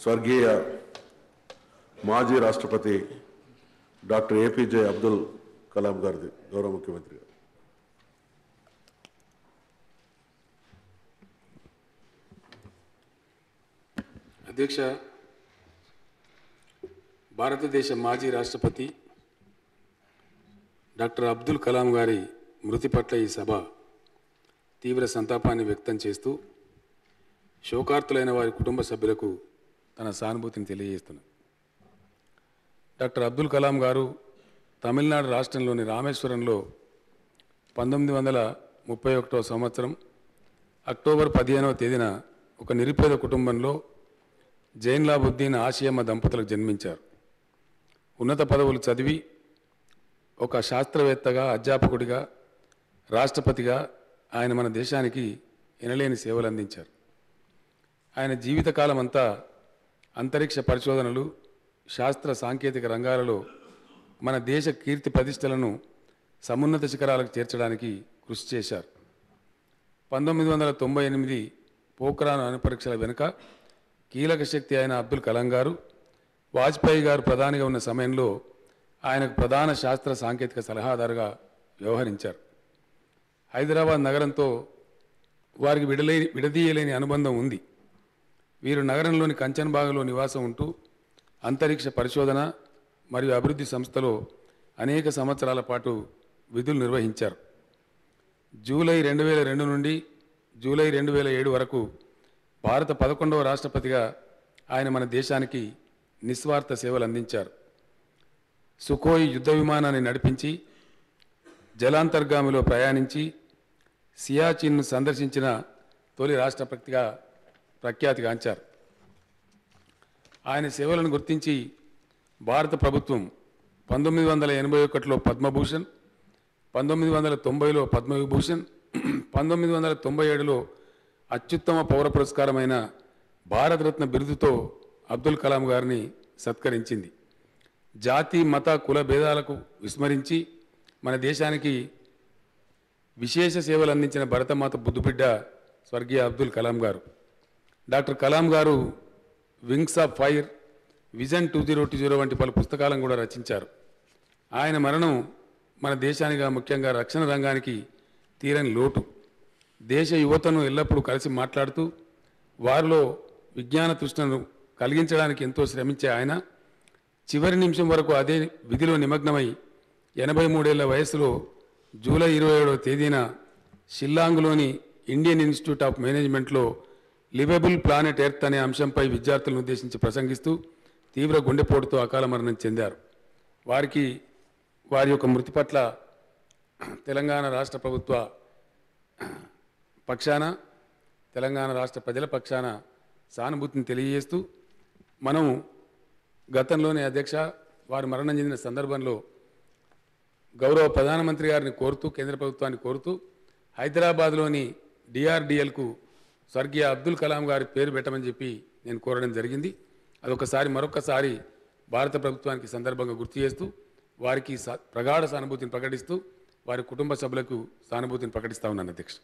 స్వర్గీయ మాజీ రాష్ట్రపతి డాక్టర్ ఏపీజే అబ్దుల్ కలాం గారిది గౌరవ ముఖ్యమంత్రి గారు. అధ్యక్ష, భారతదేశ మాజీ రాష్ట్రపతి డాక్టర్ అబ్దుల్ కలాం గారి మృతి పట్ల ఈ సభ తీవ్ర సంతాపాన్ని వ్యక్తం చేస్తూ శోకార్తులైన వారి కుటుంబ సభ్యులకు తన సానుభూతిని తెలియజేస్తున్నారు. డాక్టర్ అబ్దుల్ కలాం గారు తమిళనాడు రాష్ట్రంలోని రామేశ్వరంలో 1931వ సంవత్సరం అక్టోబర్ 15వ తేదీన ఒక నిరుపేద కుటుంబంలో జైన్లాబుద్దీన్ ఆసియమ్మ దంపతులకు జన్మించారు. ఉన్నత పదవులు చదివి ఒక శాస్త్రవేత్తగా, అధ్యాపకుడిగా, రాష్ట్రపతిగా ఆయన మన దేశానికి ఎనలేని సేవలు అందించారు. ఆయన జీవితకాలం అంతా అంతరిక్ష పరిశోధనలు, శాస్త్ర సాంకేతిక రంగాలలో మన దేశ కీర్తి ప్రతిష్టలను సమున్నత శిఖరాలకు చేర్చడానికి కృషి చేశారు. 1998 పోఖ్రాన్ అణుపరీక్షల వెనుక కీలక శక్తి అయిన అబ్దుల్ కలాం గారు, వాజ్పేయి గారు ప్రధానిగా ఉన్న సమయంలో ఆయనకు ప్రధాన శాస్త్ర సాంకేతిక సలహాదారుగా వ్యవహరించారు. హైదరాబాద్ నగరంతో వారికి విడదీయలేని అనుబంధం ఉంది. వీరు నగరంలోని కంచన్బాగ్లో నివాసం ఉంటూ అంతరిక్ష పరిశోధన మరియు అభివృద్ధి సంస్థలో అనేక సంవత్సరాల పాటు విధులు నిర్వహించారు. జూలై 2002 నుండి జూలై 2007 వరకు భారత 11వ రాష్ట్రపతిగా ఆయన మన దేశానికి నిస్వార్థ సేవలు అందించారు. సుకోయ్ యుద్ధ విమానాన్ని నడిపించి, జలాంతర్గామిలో ప్రయాణించి, సియాచిన్ను సందర్శించిన తొలి రాష్ట్రపతిగా ప్రఖ్యాతిగాంచారు. ఆయన సేవలను గుర్తించి భారత ప్రభుత్వం 1981లో పద్మభూషణ్, 1990లో పద్మవిభూషణ్, 1997లో అత్యుత్తమ పౌర పురస్కారమైన భారతరత్న బిరుదుతో అబ్దుల్ కలాం గారిని సత్కరించింది. జాతి, మత, కుల భేదాలకు విస్మరించి మన దేశానికి విశేష సేవలు అందించిన భరతమాత బుద్ధుబిడ్డ స్వర్గీయ అబ్దుల్ కలాం గారు. డాక్టర్ కలాం గారు వింగ్స్ ఆఫ్ ఫైర్, విజన్ 2020 వంటి పలు పుస్తకాలను కూడా రచించారు. ఆయన మరణం మన దేశానికి, ముఖ్యంగా రక్షణ రంగానికి తీరని లోటు. దేశ యువతను ఎల్లప్పుడూ కలిసి మాట్లాడుతూ వారిలో విజ్ఞాన తృష్ణను కలిగించడానికి ఎంతో శ్రమించే ఆయన చివరి నిమిషం వరకు అదే విధిలో నిమగ్నమై 83 ఏళ్ల వయసులో జూలై 27వ తేదీన షిల్లాంగ్లోని ఇండియన్ ఇన్స్టిట్యూట్ ఆఫ్ మేనేజ్మెంట్లో లివబుల్ ప్లానెట్ ఎర్త్ అనే అంశంపై విద్యార్థులను ఉద్దేశించి ప్రసంగిస్తూ తీవ్ర గుండెపోటుతో అకాల మరణం చెందారు. వారి యొక్క మృతి పట్ల తెలంగాణ రాష్ట్ర ప్రభుత్వ పక్షాన, తెలంగాణ రాష్ట్ర ప్రజల పక్షాన సానుభూతిని తెలియజేస్తూ, మనం గతంలోనే అధ్యక్ష వారు మరణం చెందిన సందర్భంలో గౌరవ ప్రధానమంత్రి గారిని కోరుతూ, కేంద్ర ప్రభుత్వాన్ని కోరుతూ హైదరాబాద్లోని డిఆర్డిఎల్కు స్వర్గీయ అబ్దుల్ కలాం గారి పేరు పెట్టమని చెప్పి నేను కోరడం జరిగింది. అదొకసారి మరొకసారి భారత ప్రభుత్వానికి సందర్భంగా గుర్తు చేస్తూ వారికి ప్రగాఢ సానుభూతిని ప్రకటిస్తూ వారి కుటుంబ సభ్యులకు సానుభూతిని ప్రకటిస్తా ఉన్నాను అధ్యక్ష.